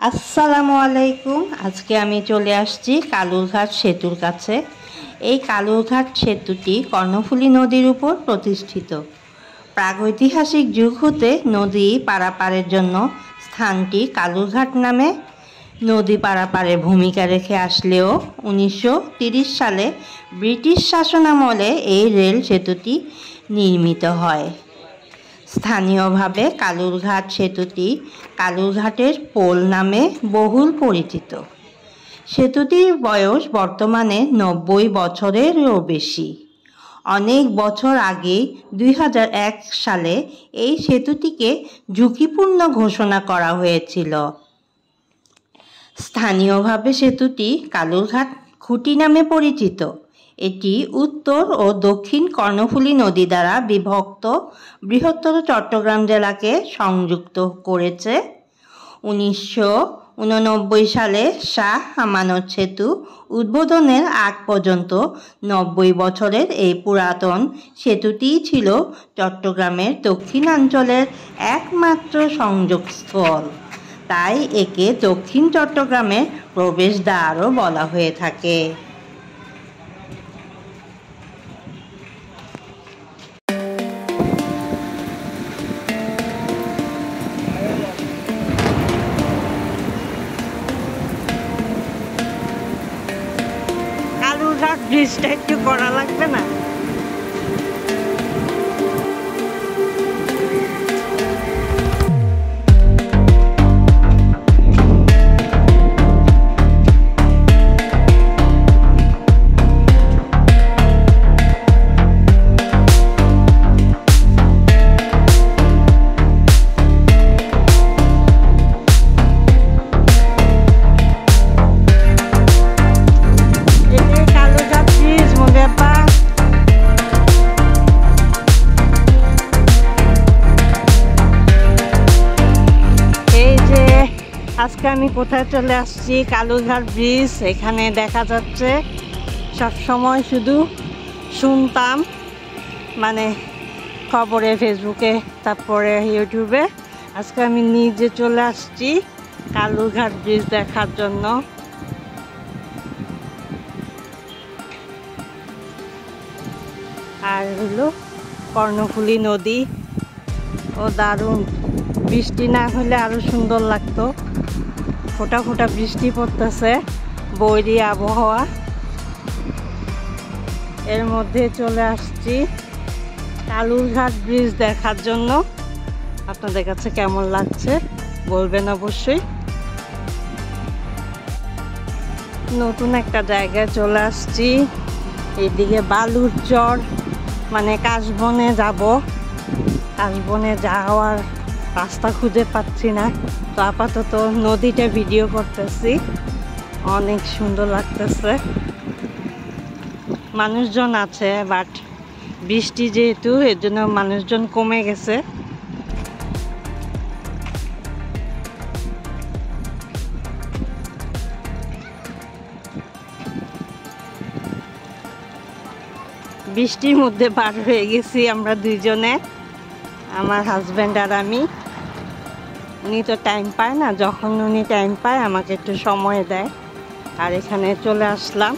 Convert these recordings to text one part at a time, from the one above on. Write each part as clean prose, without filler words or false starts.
আসসালামু আলাইকুম। আজকে আমি চলে আসছি কালুরঘাট সেতুর কাছে। এই কালুরঘাট সেতুটি কর্ণফুলী নদীর উপর প্রতিষ্ঠিত। প্রাগৈতিহাসিক যুগ হতে নদী পারাপারের জন্য স্থানটি কালুরঘাট নামে নদী পারাপারে ভূমিকা রেখে আসলেও 1930 সালে ব্রিটিশ শাসনামলে এই রেল সেতুটি নির্মিত হয়। স্থানীয়ভাবে কালুরঘাট সেতুটি কালুরঘাটের পোল নামে বহুল পরিচিত। সেতুটির বয়স বর্তমানে 90 বছরেরও বেশি। অনেক বছর আগে 2001 সালে এই সেতুটিকে ঝুঁকিপূর্ণ ঘোষণা করা হয়েছিল। স্থানীয়ভাবে সেতুটি কালুরঘাট খুঁটি নামে পরিচিত। এটি উত্তর ও দক্ষিণ কর্ণফুলী নদী দ্বারা বিভক্ত বৃহত্তর চট্টগ্রাম জেলাকে সংযুক্ত করেছে। 1989 সালে শাহ আমানত সেতু উদ্বোধনের আগ পর্যন্ত 90 বছরের এই পুরাতন সেতুটিই ছিল চট্টগ্রামের দক্ষিণাঞ্চলের একমাত্র সংযোগস্থল। তাই একে দক্ষিণ চট্টগ্রামের প্রবেশদ্বারও বলা হয়ে থাকে। কালুরঘাট ব্রিজটা একটু করা লাগবে না? আজকে আমি কোথায় চলে আসছি? কালুরঘাট ব্রিজ। এখানে দেখা যাচ্ছে সব সময় শুধু শুনতাম, মানে খবরে, ফেসবুকে, তারপরে ইউটিউবে। আজকে আমি নিজে চলে আসছি কালুরঘাট ব্রিজ দেখার জন্য। আর হলো কর্ণফুলী নদী। ও দারুণ, বৃষ্টি না হলে আরো সুন্দর লাগতো। ফোঁটা ফোঁটা বৃষ্টি পড়তেছে, বৈরী আবহাওয়া। এর মধ্যে চলে আসছি কালুরঘাট ব্রিজ দেখার জন্য। আপনাদের কাছে কেমন লাগছে বলবেন অবশ্যই। নতুন একটা জায়গায় চলে আসছি। এদিকে বালুর চর, মানে কাশবনে যাব। কাশবনে যাওয়ার রাস্তা খুঁজে পাচ্ছি না, তো আপাতত নদীটা ভিডিও করতেছি। অনেক সুন্দর লাগতেছে। মানুষজন আছে, বাট বৃষ্টি যেহেতু, এর জন্য মানুষজন কমে গেছে। বৃষ্টির মধ্যে পার হয়ে গেছি আমরা দুইজনে, আমার হাজব্যান্ড আর আমি। উনি তো টাইম পায় না, যখন উনি টাইম পায় আমাকে একটু সময় দেয়। আর এখানে চলে আসলাম।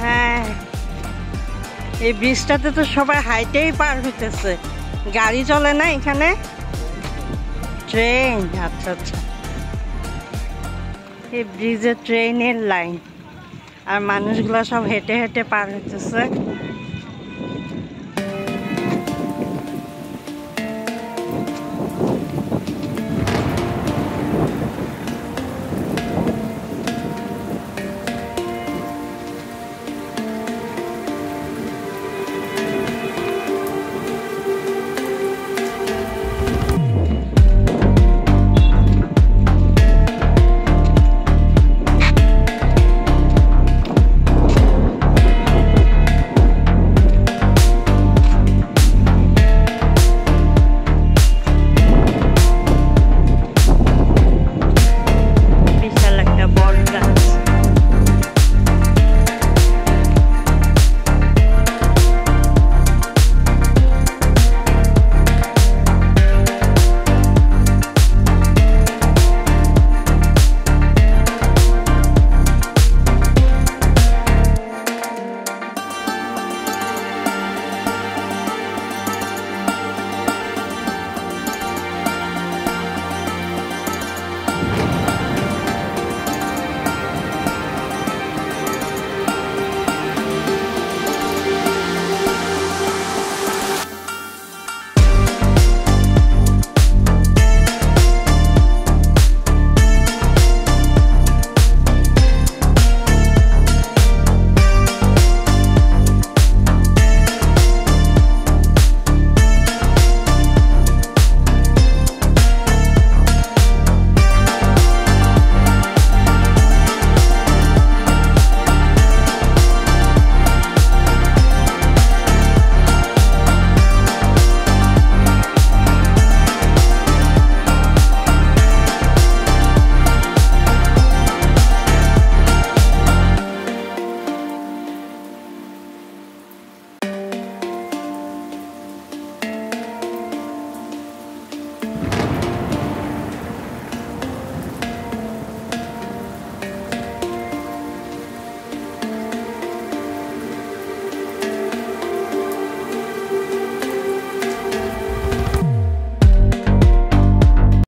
হ্যাঁ, এই ব্রিজটাতে তো সবাই হাইটেই পার হইতেছে, গাড়ি চলে না এখানে, ট্রেন। আচ্ছা আচ্ছা, এই ব্রিজে ট্রেনের লাইন, আর মানুষগুলো সব হেঁটে হেঁটে পার হইতেছে।